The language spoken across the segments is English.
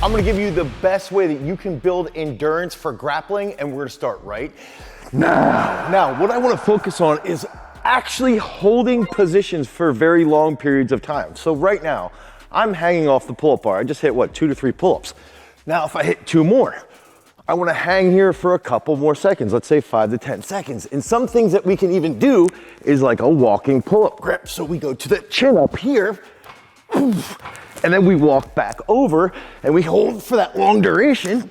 I'm gonna give you the best way that you can build endurance for grappling, and we're gonna start right now. Now, what I wanna focus on is actually holding positions for very long periods of time. So right now, I'm hanging off the pull-up bar. I just hit, what, 2 to 3 pull-ups. Now, if I hit 2 more, I wanna hang here for a couple more seconds, let's say 5 to 10 seconds. And some things that we can even do is like a walking pull-up grip. So we go to the chin up here, and then we walk back over and we hold for that long duration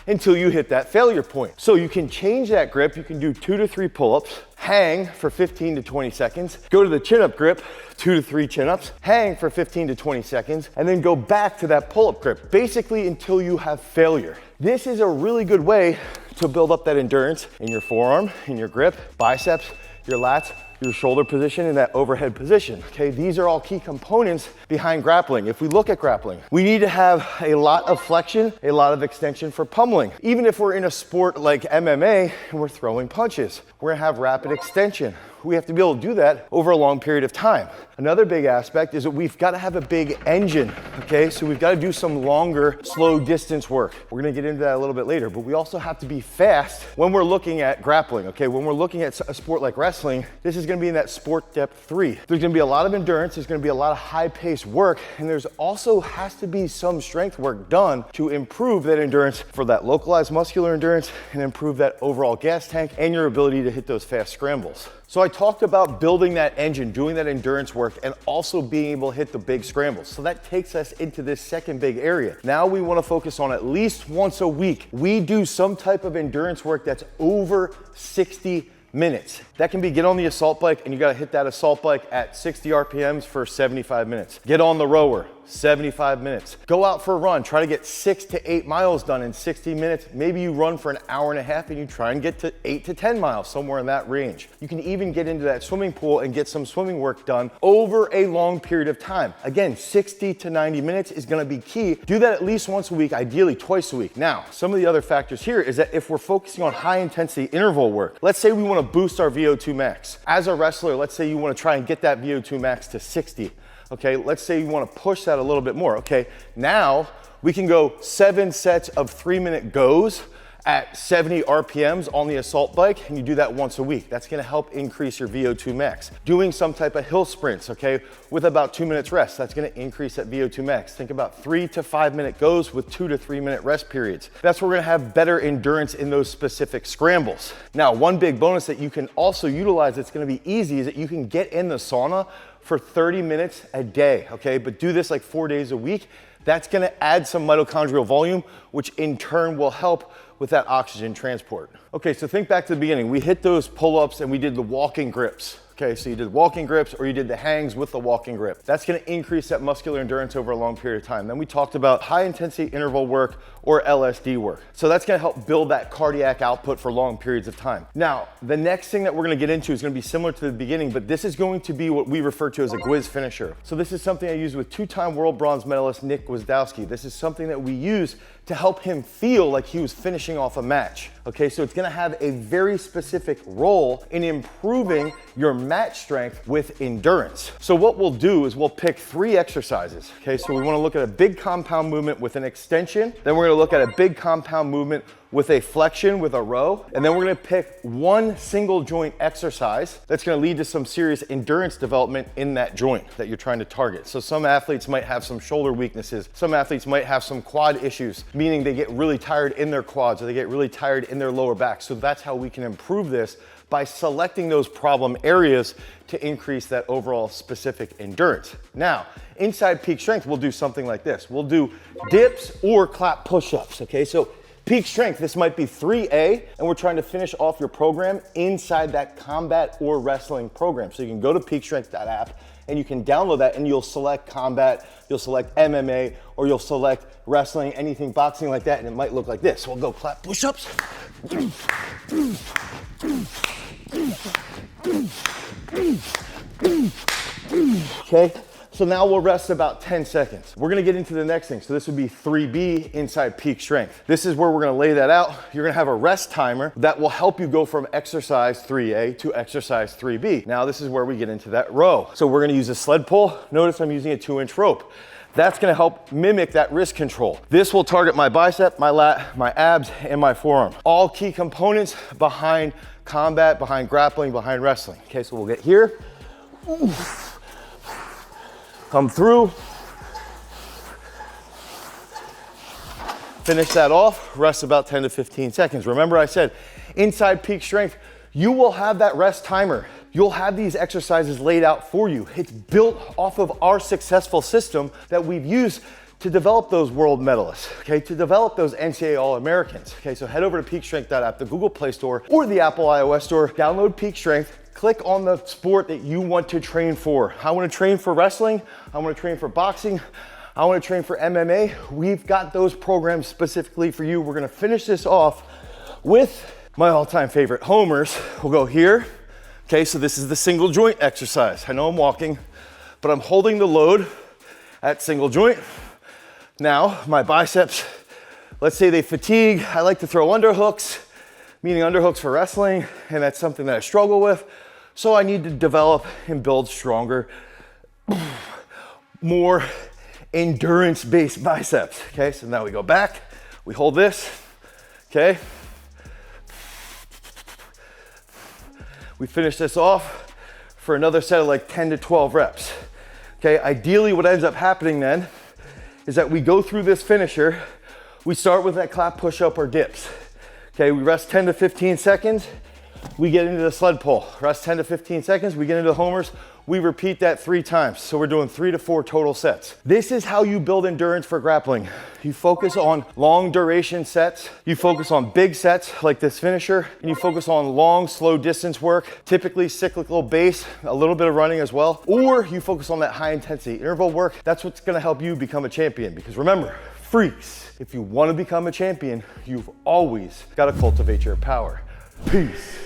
until you hit that failure point. So you can change that grip. You can do 2 to 3 pull-ups, hang for 15 to 20 seconds, go to the chin-up grip, 2 to 3 chin-ups, hang for 15 to 20 seconds, and then go back to that pull-up grip, basically until you have failure. This is a really good way to build up that endurance in your forearm, in your grip, biceps, your lats, your shoulder position, and that overhead position. Okay, these are all key components behind grappling. If we look at grappling, we need to have a lot of flexion, a lot of extension for pummeling. Even if we're in a sport like MMA and we're throwing punches, we're gonna have rapid extension. We have to be able to do that over a long period of time. Another big aspect is that we've got to have a big engine, okay? So we've got to do some longer, slow distance work. We're gonna get into that a little bit later, but we also have to be fast when we're looking at grappling, okay? When we're looking at a sport like wrestling, this is gonna be in that sport depth 3. There's gonna be a lot of endurance, there's gonna be a lot of high-paced work, and there's also has to be some strength work done to improve that endurance for that localized muscular endurance and improve that overall gas tank and your ability to hit those fast scrambles. So I talked about building that engine, doing that endurance work, and also being able to hit the big scrambles. So that takes us into this second big area. Now we want to focus on at least once a week, we do some type of endurance work that's over 60 minutes. That can be get on the assault bike and you gotta hit that assault bike at 60 RPMs for 75 minutes. Get on the rower, 75 minutes. Go out for a run, try to get 6 to 8 miles done in 60 minutes. Maybe you run for an hour and a half and you try and get to 8 to 10 miles, somewhere in that range. You can even get into that swimming pool and get some swimming work done over a long period of time. Again, 60 to 90 minutes is gonna be key. Do that at least once a week, ideally twice a week. Now, some of the other factors here is that if we're focusing on high intensity interval work, let's say we wanna boost our VO2 max. As a wrestler, let's say you wanna try and get that VO2 max to 60. Okay, let's say you wanna push that a little bit more. Okay, now we can go 7 sets of 3-minute goes at 70 RPMs on the assault bike, and you do that once a week. That's gonna help increase your VO2 max. Doing some type of hill sprints, okay, with about 2 minutes rest, that's gonna increase that VO2 max. Think about 3 to 5 minute goes with 2 to 3 minute rest periods. That's where we're gonna have better endurance in those specific scrambles. Now, one big bonus that you can also utilize that's gonna be easy is that you can get in the sauna for 30 minutes a day, okay? But do this like 4 days a week. That's gonna add some mitochondrial volume, which in turn will help with that oxygen transport. Okay, so think back to the beginning. We hit those pull-ups and we did the walking grips. Okay, so you did walking grips or you did the hangs with the walking grip. That's gonna increase that muscular endurance over a long period of time. Then we talked about high intensity interval work or LSD work. So that's gonna help build that cardiac output for long periods of time. Now, the next thing that we're gonna get into is gonna be similar to the beginning, but this is going to be what we refer to as a Gwiz finisher. So this is something I use with 2-time world bronze medalist Nick Gwizdowski. This is something that we use to help him feel like he was finishing off a match. Okay, so it's gonna have a very specific role in improving your match strength with endurance. So what we'll do is we'll pick 3 exercises. Okay, so we wanna look at a big compound movement with an extension, then we're gonna look at a big compound movement with a flexion with a row, and then we're gonna pick one single joint exercise that's gonna lead to some serious endurance development in that joint that you're trying to target. So some athletes might have some shoulder weaknesses, some athletes might have some quad issues, meaning they get really tired in their quads or they get really tired in their lower back. So that's how we can improve this, by selecting those problem areas to increase that overall specific endurance. Now, inside peak strength, we'll do something like this. We'll do dips or clap push-ups, okay? So peak strength, this might be 3A, and we're trying to finish off your program inside that combat or wrestling program. So you can go to peakstrength.app and you can download that and you'll select combat, you'll select MMA, or you'll select wrestling, anything boxing like that, and it might look like this. So we'll go clap push-ups. Okay, so now we'll rest about 10 seconds. We're gonna get into the next thing. So this would be 3B inside peak strength. This is where we're gonna lay that out. You're gonna have a rest timer that will help you go from exercise 3A to exercise 3B. Now this is where we get into that row. So we're gonna use a sled pull. Notice I'm using a 2-inch rope. That's gonna help mimic that wrist control. This will target my bicep, my lat, my abs, and my forearm. All key components behind combat, behind grappling, behind wrestling. Okay, so we'll get here. Oof. Come through. Finish that off, rest about 10 to 15 seconds. Remember I said, inside peak strength, you will have that rest timer. You'll have these exercises laid out for you. It's built off of our successful system that we've used to develop those world medalists, okay, to develop those NCAA All-Americans. Okay, so head over to peakstrength.app, the Google Play Store or the Apple iOS Store, download Peak Strength, click on the sport that you want to train for. I want to train for wrestling, I want to train for boxing, I want to train for MMA. We've got those programs specifically for you. We're gonna finish this off with my all-time favorite homers. We'll go here. Okay, so this is the single joint exercise. I know I'm walking, but I'm holding the load at single joint. Now, my biceps, let's say they fatigue. I like to throw underhooks, meaning underhooks for wrestling, and that's something that I struggle with. So I need to develop and build stronger, more endurance-based biceps. Okay, so now we go back, we hold this, okay? We finish this off for another set of like 10 to 12 reps. Okay, ideally what ends up happening then is that we go through this finisher, we start with that clap push-up or dips. Okay, we rest 10 to 15 seconds, we get into the sled pull. Rest 10 to 15 seconds, we get into the homers, we repeat that 3 times. So we're doing 3 to 4 total sets. This is how you build endurance for grappling. You focus on long duration sets, you focus on big sets like this finisher, and you focus on long, slow distance work, typically cyclical base, a little bit of running as well, or you focus on that high intensity interval work. That's what's gonna help you become a champion, because remember, freaks, if you wanna become a champion, you've always gotta cultivate your power. Peace.